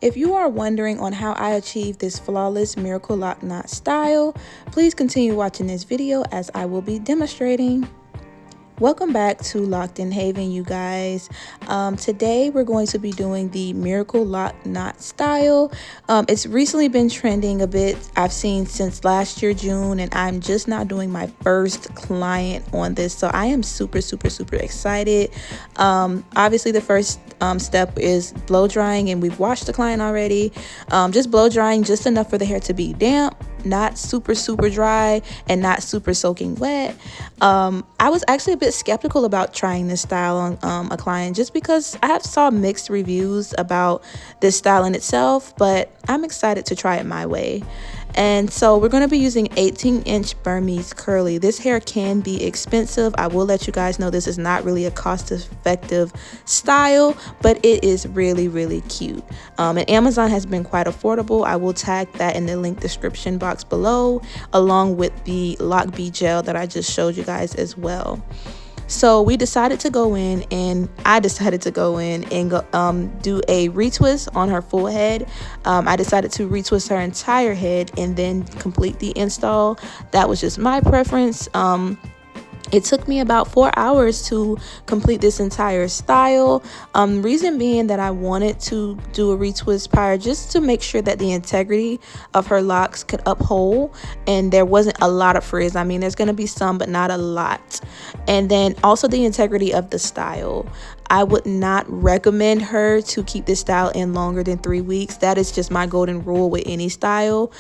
If you are wondering on how I achieved this flawless miracle lock knot style, please continue watching this video as I will be demonstrating. Welcome back to Locked in Haven, you guys. Today we're going to be doing the miracle lock knot style. It's recently been trending a bit. I've seen since last year June, and I'm just now doing my first client on this, so I am super excited. Obviously the first step is blow drying, and we've washed the client already. Just blow drying just enough for the hair to be damp, not super dry, and not super soaking wet. I was actually a bit skeptical about trying this style on a client just because I have saw mixed reviews about this style in itself, but I'm excited to try it my way. And so we're going to be using 18-inch Burmese curly. This hair can be expensive. I will let you guys know this is not really a cost-effective style, but it is really cute. And Amazon has been quite affordable. I will tag that in the link description box below, along with the Loc B gel that I just showed you guys as well. So we decided to go in, and I decided to go in and go, do a retwist on her full head. I decided to retwist her entire head and then complete the install. That was just my preference. It took me about 4 hours to complete this entire style. Reason being that I wanted to do a retwist prior just to make sure that the integrity of her locks could uphold and there wasn't a lot of frizz. I mean, there's going to be some, but not a lot. And then also the integrity of the style. I would not recommend her to keep this style in longer than 3 weeks. That is just my golden rule with any style,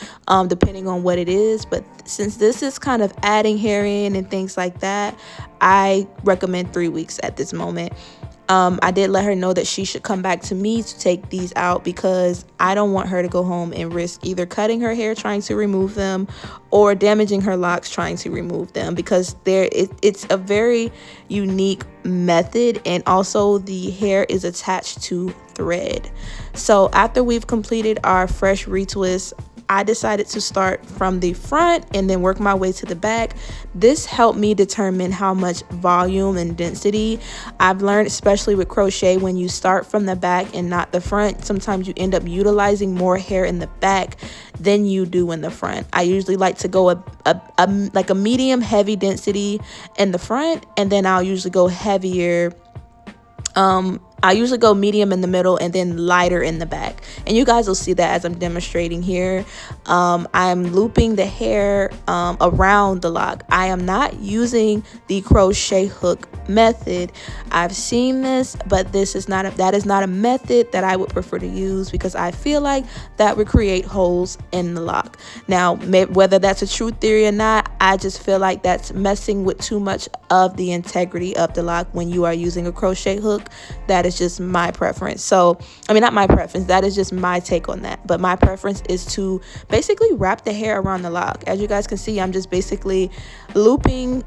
depending on what it is. But since this is kind of adding hair in and things like that, I recommend 3 weeks at this moment. I did let her know that she should come back to me to take these out because I don't want her to go home and risk either cutting her hair trying to remove them or damaging her locks trying to remove them, because it's a very unique method, and also the hair is attached to thread. So after we've completed our fresh retwist, I decided to start from the front and then work my way to the back. This helped me determine how much volume and density. I've learned, especially with crochet, when you start from the back and not the front, sometimes you end up utilizing more hair in the back than you do in the front. I usually like to go like a medium heavy density in the front, and then I'll usually go heavier. I usually go medium in the middle and then lighter in the back, and you guys will see that as I'm demonstrating here. I'm looping the hair around the lock. I am not using the crochet hook method. I've seen this, but that is not a method that I would prefer to use because I feel like that would create holes in the lock. Now, whether that's a true theory or not, I just feel like that's messing with too much of the integrity of the lock when you are using a crochet hook. That is just my preference. So I mean, not my preference, that is just my take on that, but my preference is to basically wrap the hair around the lock. As you guys can see, I'm just basically looping,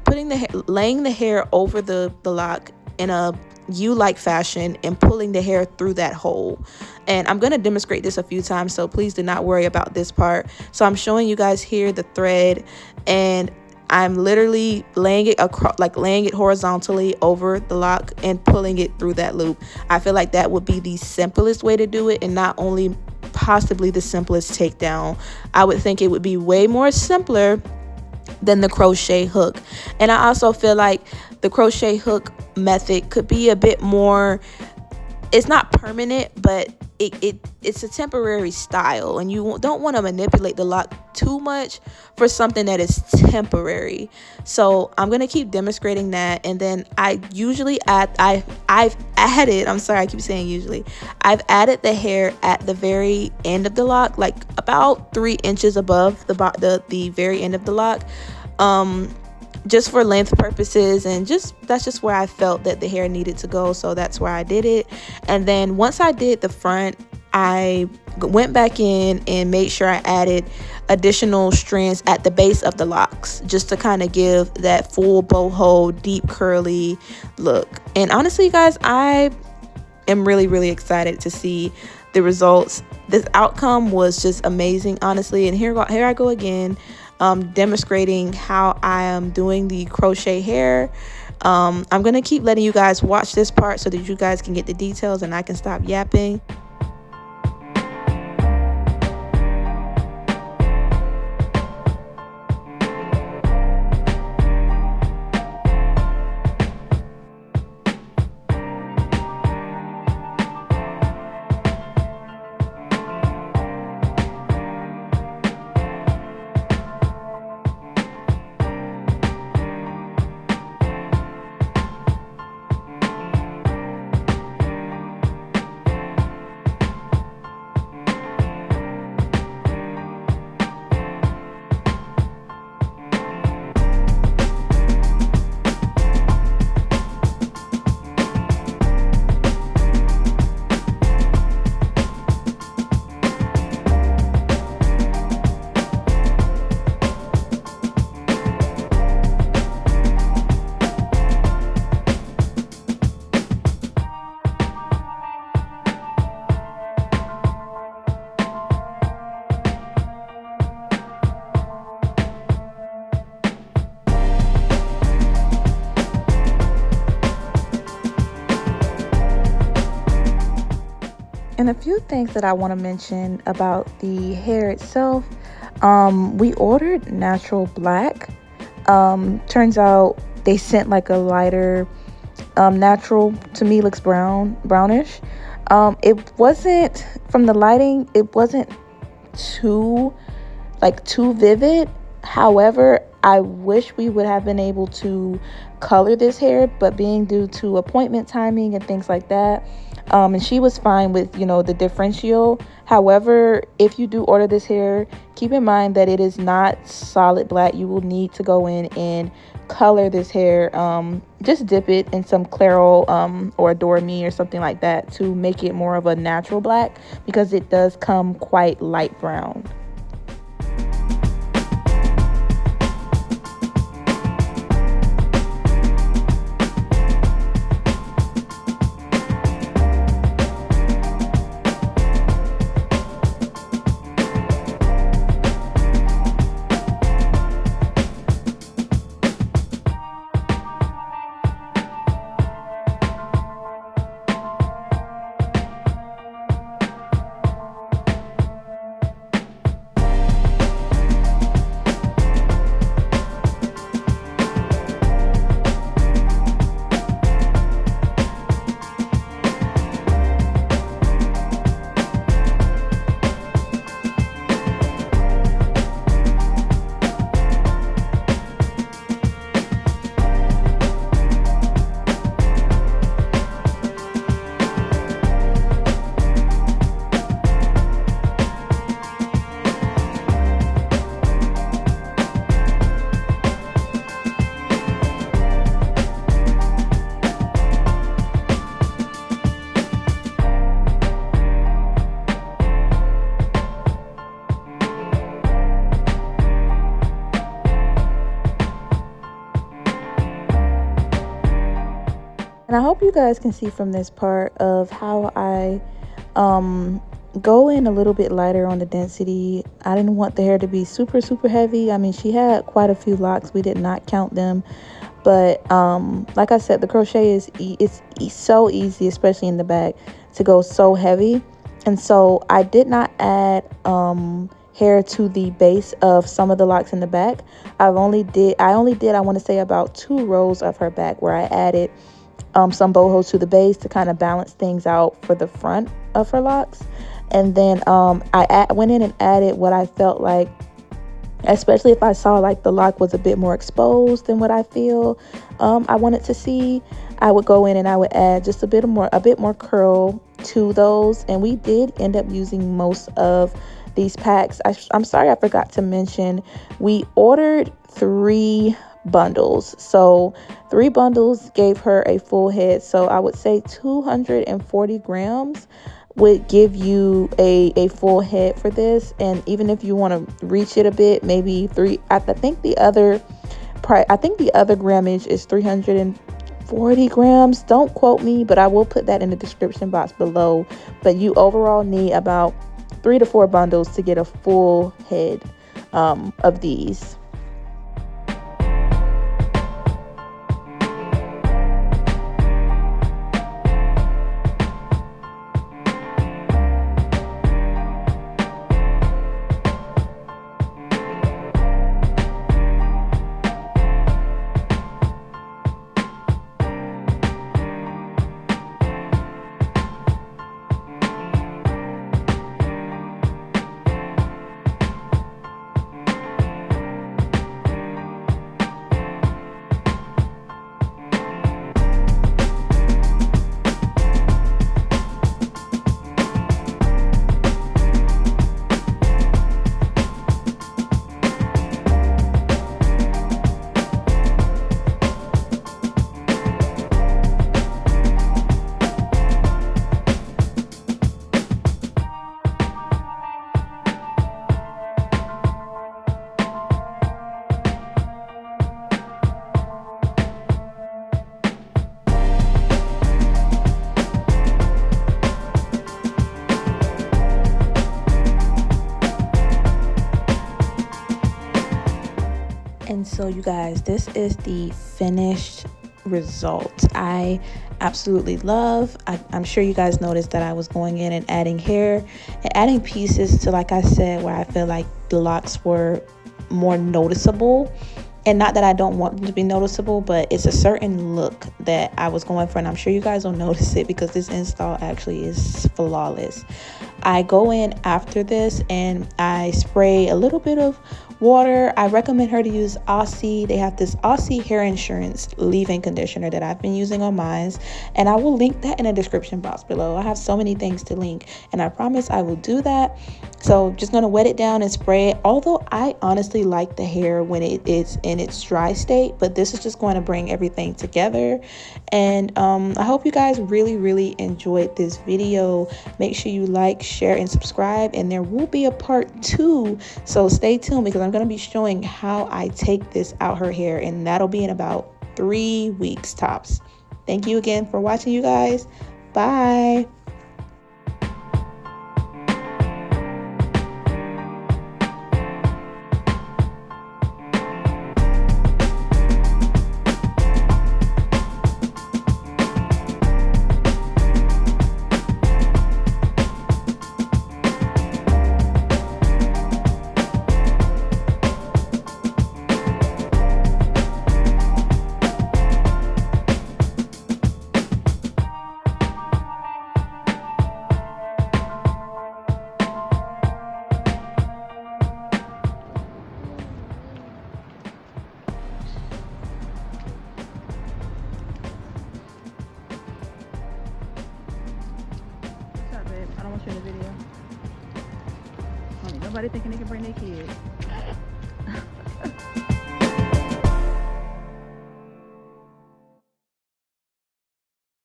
laying the hair over the lock in a U-like fashion and pulling the hair through that hole. And I'm going to demonstrate this a few times, so please do not worry about this part. So I'm showing you guys here the thread, and I'm literally laying it across, like laying it horizontally over the lock and pulling it through that loop. I feel like that would be the simplest way to do it, and not only possibly the simplest takedown. I would think it would be way more simpler than the crochet hook. And I also feel like the crochet hook method could be a bit more, it's not permanent, but it's a temporary style, and you don't want to manipulate the lock too much for something that is temporary. So I'm going to keep demonstrating that, and then I usually I've added, I'm sorry, I keep saying usually, I've added the hair at the very end of the lock, like about 3 inches above the very end of the lock, just for length purposes, and that's just where I felt that the hair needed to go, so that's where I did it. And then once I did the front, I went back in and made sure I added additional strands at the base of the locks, just to kind of give that full boho deep curly look. And honestly, guys, I am really excited to see the results. This outcome was just amazing, honestly. And here I go again, demonstrating how I am doing the crochet hair. I'm gonna keep letting you guys watch this part so that you guys can get the details and I can stop yapping. And a few things that I want to mention about the hair itself. We ordered natural black. Turns out they sent like a lighter natural. To me looks brownish. It wasn't, from the lighting, it wasn't too too vivid. However, I wish we would have been able to color this hair, but being due to appointment timing and things like that, and she was fine with, you know, the differential. However, if you do order this hair, keep in mind that it is not solid black. You will need to go in and color this hair. Just dip it in some Clairol or Adore Me or something like that to make it more of a natural black, because it does come quite light brown. And I hope you guys can see from this part of how I go in a little bit lighter on the density. I didn't want the hair to be super heavy. I mean, she had quite a few locks. We did not count them. But like I said, the crochet is so easy, especially in the back, to go so heavy. And so I did not add hair to the base of some of the locks in the back. I only did, I want to say, about 2 rows of her back where I added some bohos to the base to kind of balance things out for the front of her locks. And then went in and added what I felt like, especially if I saw like the lock was a bit more exposed than what I feel I wanted to see, I would go in and I would add just a bit more curl to those. And we did end up using most of these packs. I'm sorry, I forgot to mention, we ordered 3 bundles. So 3 bundles gave her a full head. So I would say 240 grams would give you a full head for this. And even if you want to reach it a bit, maybe 3, I think the other grammage is 340 grams. Don't quote me, but I will put that in the description box below. But you overall need about 3 to 4 bundles to get a full head of these. And so you guys, this is the finished result. I absolutely love. I'm sure you guys noticed that I was going in and adding hair and adding pieces to, like I said, where I feel like the locks were more noticeable. And not that I don't want them to be noticeable, but it's a certain look that I was going for, and I'm sure you guys will notice it because this install actually is flawless. I go in after this and I spray a little bit of water. I recommend her to use Aussie. They have this Aussie hair insurance leave-in conditioner that I've been using on mine, and I will link that in the description box below. I have so many things to link, and I promise I will do that. So just gonna wet it down and spray it. Although I honestly like the hair when it is in its dry state, but this is just going to bring everything together. And I hope you guys really enjoyed this video. Make sure you like, share, and subscribe, and there will be a part 2, so stay tuned because I'm going to be showing how I take this out her hair, and that'll be in about 3 weeks tops. Thank you again for watching, you guys. Bye. I don't want you in the video. Nobody thinking they can bring their kids.